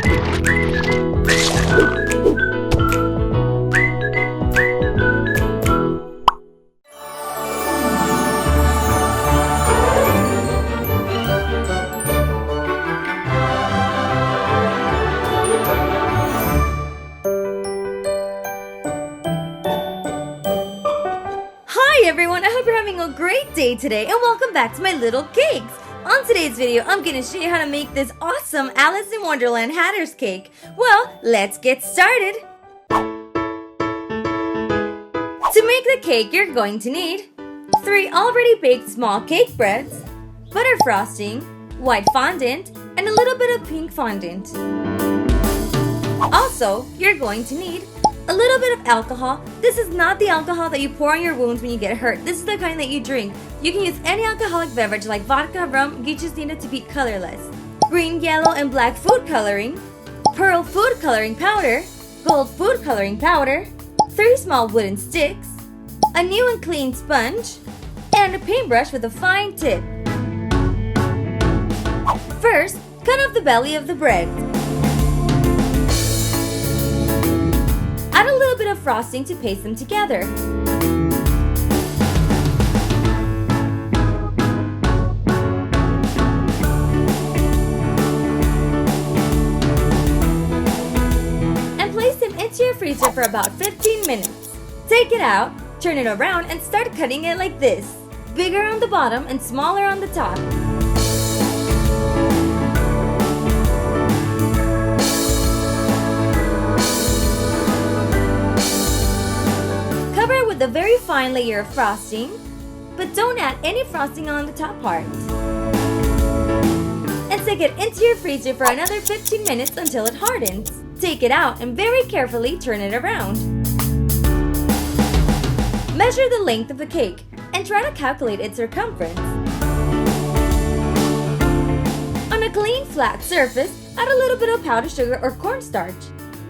Hi everyone, I hope you're having a great day today and welcome back to my little cakes. On today's video, I'm going to show you how to make this awesome Alice in Wonderland Hatter's cake. Well, let's get started. To make the cake, you're going to need 3 already baked small cake breads, butter frosting, white fondant, and a little bit of pink fondant. Also, you're going to need a little bit of alcohol. This is not the alcohol that you pour on your wounds when you get hurt. This is the kind that you drink. You can use any alcoholic beverage like vodka, rum, you just need it to be colorless. Green, yellow, and black food coloring, pearl food coloring powder, gold food coloring powder, 3 small wooden sticks, a new and clean sponge, and a paintbrush with a fine tip. First, cut off the belly of the bread. Add a little bit of frosting to paste them together. And place them into your freezer for about 15 minutes. Take it out, turn it around, and start cutting it like this. Bigger on the bottom and smaller on the top. With a very fine layer of frosting, but don't add any frosting on the top part. And stick it into your freezer for another 15 minutes until it hardens. Take it out and very carefully turn it around. Measure the length of the cake and try to calculate its circumference. On a clean flat surface, add a little bit of powdered sugar or cornstarch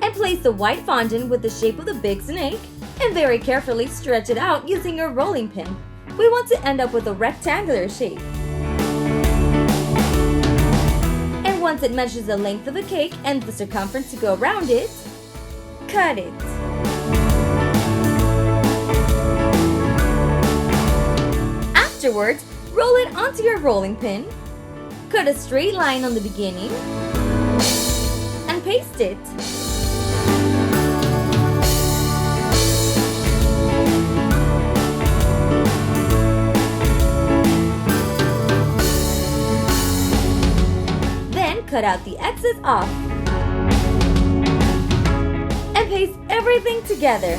and place the white fondant with the shape of the big snake and very carefully stretch it out using your rolling pin. We want to end up with a rectangular shape. And once it measures the length of the cake and the circumference to go around it, cut it. Afterwards, roll it onto your rolling pin, cut a straight line on the beginning, and paste it. Cut out the excess off and paste everything together.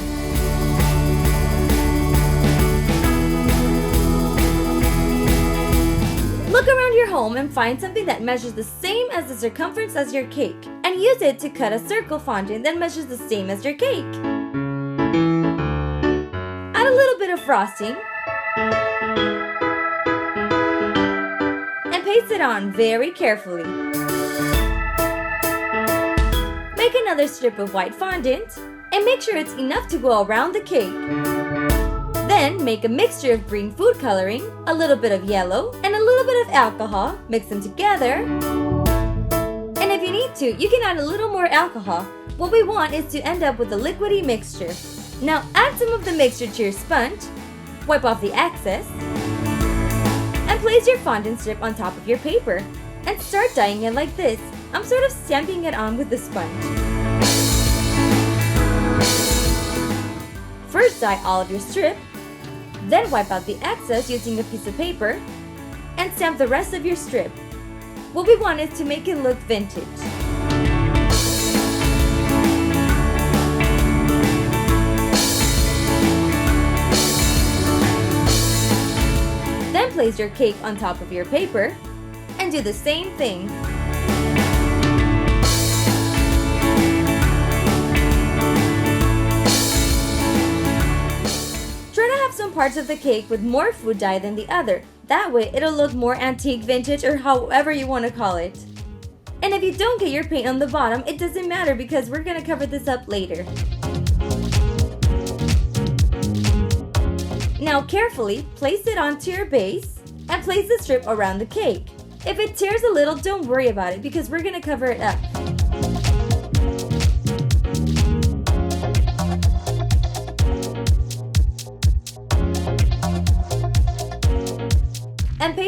Look around your home and find something that measures the same as the circumference as your cake and use it to cut a circle fondant that measures the same as your cake. Add a little bit of frosting and paste it on very carefully. Make another strip of white fondant and make sure it's enough to go around the cake. Then make a mixture of green food coloring, a little bit of yellow, and a little bit of alcohol. Mix them together. And if you need to, you can add a little more alcohol. What we want is to end up with a liquidy mixture. Now add some of the mixture to your sponge, wipe off the excess, and place your fondant strip on top of your paper and start dyeing it like this. I'm sort of stamping it on with the sponge. First dye all of your strip, then wipe out the excess using a piece of paper and stamp the rest of your strip. What we want is to make it look vintage. Then place your cake on top of your paper and do the same thing. Some parts of the cake with more food dye than the other. That way it'll look more antique, vintage, or however you want to call it. And if you don't get your paint on the bottom, it doesn't matter because we're going to cover this up later. Now carefully place it onto your base and place the strip around the cake. If it tears a little, don't worry about it because we're going to cover it up.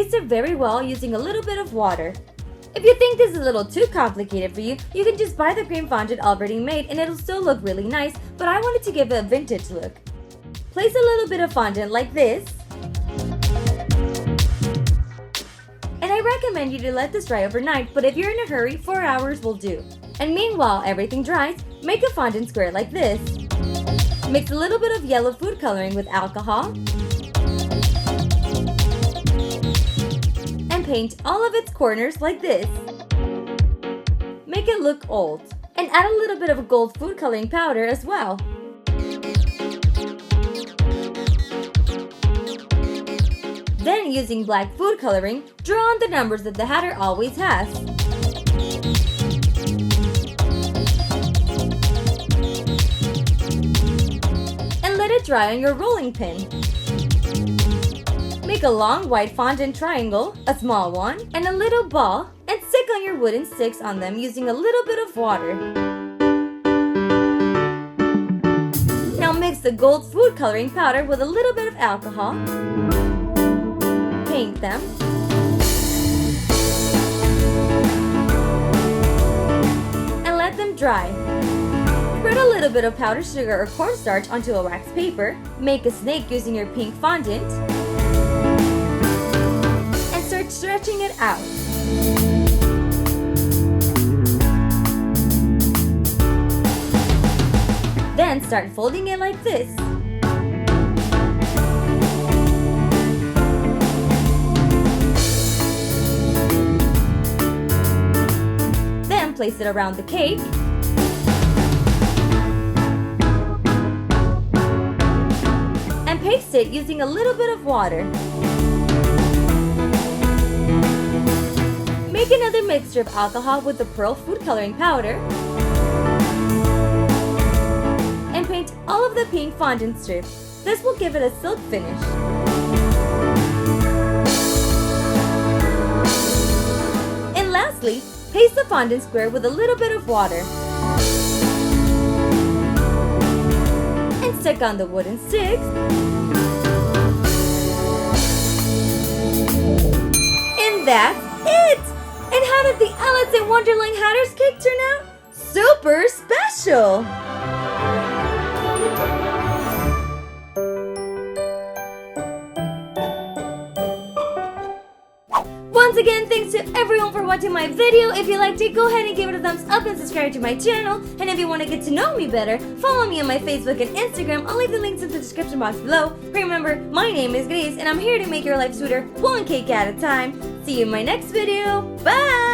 paste it very well using a little bit of water. If you think this is a little too complicated for you, you can just buy the cream fondant already made and it'll still look really nice, but I wanted to give it a vintage look. Place a little bit of fondant like this. And I recommend you to let this dry overnight, but if you're in a hurry, 4 hours will do. And meanwhile everything dries, make a fondant square like this. Mix a little bit of yellow food coloring with alcohol. And paint all of its corners like this. Make it look old. And add a little bit of gold food coloring powder as well. Then, using black food coloring, draw on the numbers that the hatter always has. And let it dry on your rolling pin. Make a long white fondant triangle, a small one, and a little ball, and stick on your wooden sticks on them using a little bit of water. Now mix the gold food coloring powder with a little bit of alcohol. Paint them. And let them dry. Spread a little bit of powdered sugar or cornstarch onto a wax paper. Make a snake using your pink fondant. And start stretching it out. Then start folding it like this. Then place it around the cake. And paste it using a little bit of water. Make another mixture of alcohol with the pearl food coloring powder. And paint all of the pink fondant strips. This will give it a silk finish. And lastly, paste the fondant square with a little bit of water. And stick on the wooden sticks. And that's it! And how did the Alice in Wonderland Hatter's cake turn out? Super special! Once again, thanks to everyone for watching my video. If you liked it, go ahead and give it a thumbs up and subscribe to my channel. And if you want to get to know me better, follow me on my Facebook and Instagram. I'll leave the links in the description box below. Remember, my name is Gris, and I'm here to make your life sweeter, one cake at a time. See you in my next video. Bye!